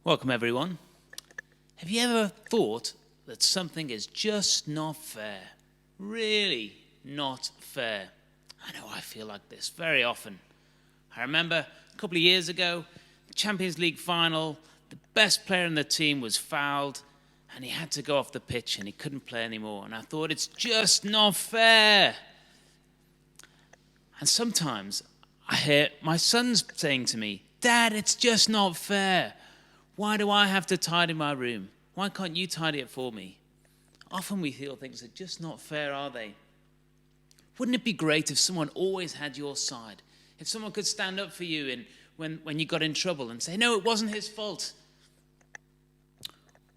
Welcome, everyone. Have you ever thought that something is just not fair? Really not fair. I know I feel like this very often. I remember a couple of years ago, the Champions League final, the best player in the team was fouled and he had to go off the pitch and he couldn't play anymore. And I thought, it's just not fair. And sometimes I hear my sons saying to me, "Dad, it's just not fair. Why do I have to tidy my room? Why can't you tidy it for me?" Often we feel things are just not fair, are they? Wouldn't it be great if someone always had your side? If someone could stand up for you when you got in trouble and say, "No, it wasn't his fault."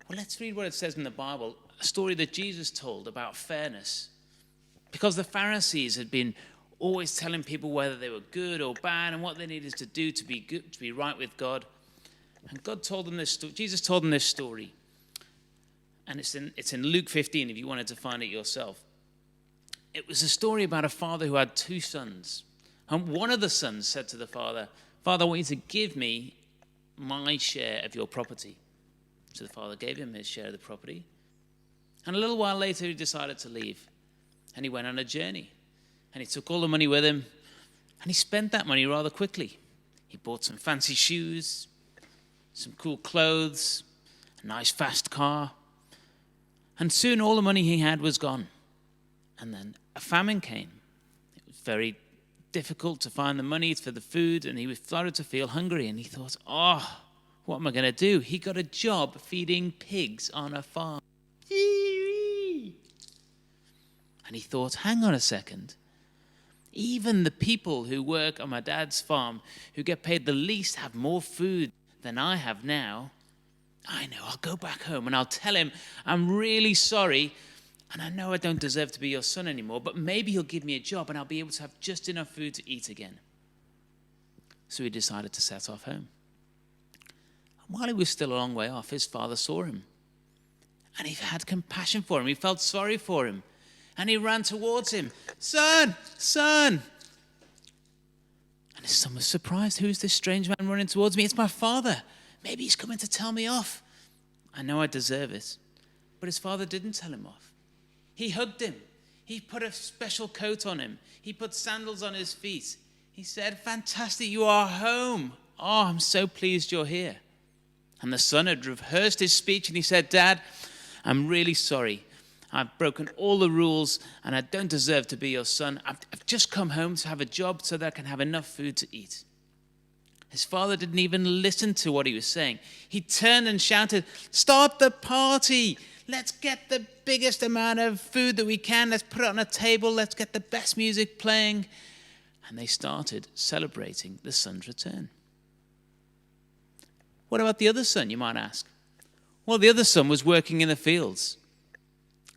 Well, let's read what it says in the Bible, a story that Jesus told about fairness. Because the Pharisees had been always telling people whether they were good or bad and what they needed to do to be good, to be right with God. And God told them this. Jesus told them this story, and it's in Luke 15. If you wanted to find it yourself, it was a story about a father who had two sons, and one of the sons said to the father, "Father, I want you to give me my share of your property." So the father gave him his share of the property, and a little while later he decided to leave, and he went on a journey, and he took all the money with him, and he spent that money rather quickly. He bought some fancy shoes, some cool clothes, a nice fast car. And soon all the money he had was gone. And then a famine came. It was very difficult to find the money for the food, and he started to feel hungry. And he thought, what am I going to do? He got a job feeding pigs on a farm. And he thought, hang on a second. Even the people who work on my dad's farm, who get paid the least, have more food than I have now. I know, I'll go back home and I'll tell him I'm really sorry, and I know I don't deserve to be your son anymore, but maybe he'll give me a job and I'll be able to have just enough food to eat again. So he decided to set off home. And while he was still a long way off, his father saw him, and he had compassion for him. He felt sorry for him, and he ran towards him. "Son, son!" And his son was surprised. "Who's this strange man running towards me?" "It's my father. Maybe he's coming to tell me off. I know I deserve it." But his father didn't tell him off. He hugged him. He put a special coat on him. He put sandals on his feet. He said, "Fantastic, you are home. Oh, I'm so pleased you're here." And the son had rehearsed his speech, and he said, "Dad, I'm really sorry. I've broken all the rules, and I don't deserve to be your son. I've just come home to have a job so that I can have enough food to eat." His father didn't even listen to what he was saying. He turned and shouted, "Start the party. Let's get the biggest amount of food that we can. Let's put it on a table. Let's get the best music playing." And they started celebrating the son's return. What about the other son, you might ask? Well, the other son was working in the fields.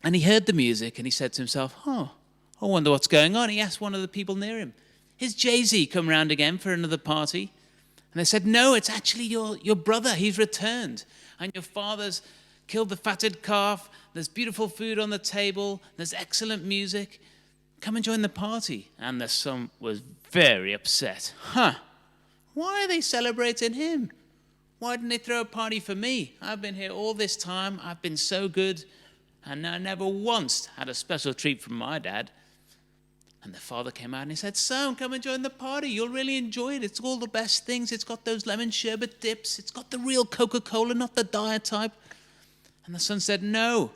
And he heard the music and he said to himself, I wonder what's going on. He asked one of the people near him, "Is Jay-Z come round again for another party?" And they said, "No, it's actually your brother. He's returned. And your father's killed the fatted calf. There's beautiful food on the table. There's excellent music. Come and join the party." And the son was very upset. Why are they celebrating him? Why didn't they throw a party for me? I've been here all this time. I've been so good. And I never once had a special treat from my dad. And the father came out and he said, "Son, come and join the party. You'll really enjoy it. It's all the best things. It's got those lemon sherbet dips. It's got the real Coca-Cola, not the diet type." And the son said, "No,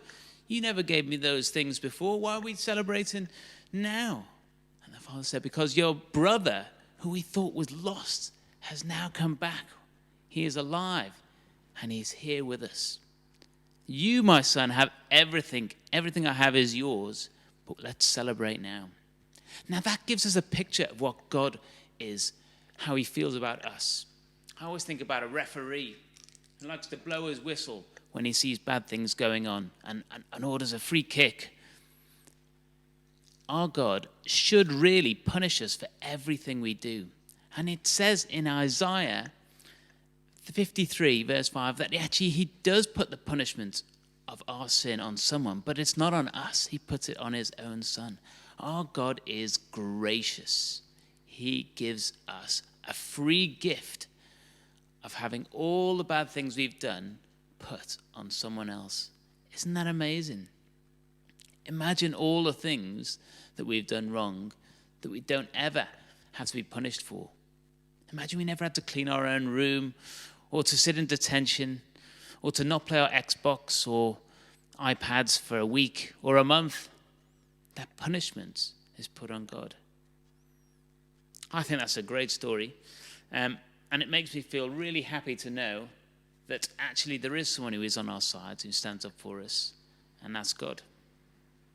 you never gave me those things before. Why are we celebrating now?" And the father said, "Because your brother, who we thought was lost, has now come back. He is alive and he's here with us. You, my son, have everything. Everything I have is yours, but let's celebrate now." Now that gives us a picture of what God is, how he feels about us. I always think about a referee who likes to blow his whistle when he sees bad things going on and orders a free kick. Our God should really punish us for everything we do. And it says in Isaiah 53, verse 5, that actually he does put the punishment of our sin on someone, but it's not on us. He puts it on his own son. Our God is gracious. He gives us a free gift of having all the bad things we've done put on someone else. Isn't that amazing? Imagine all the things that we've done wrong that we don't ever have to be punished for. Imagine we never had to clean our own room, or to sit in detention, or to not play our Xbox or iPads for a week or a month. That punishment is put on God. I think that's a great story. And it makes me feel really happy to know that actually there is someone who is on our side, who stands up for us, and that's God.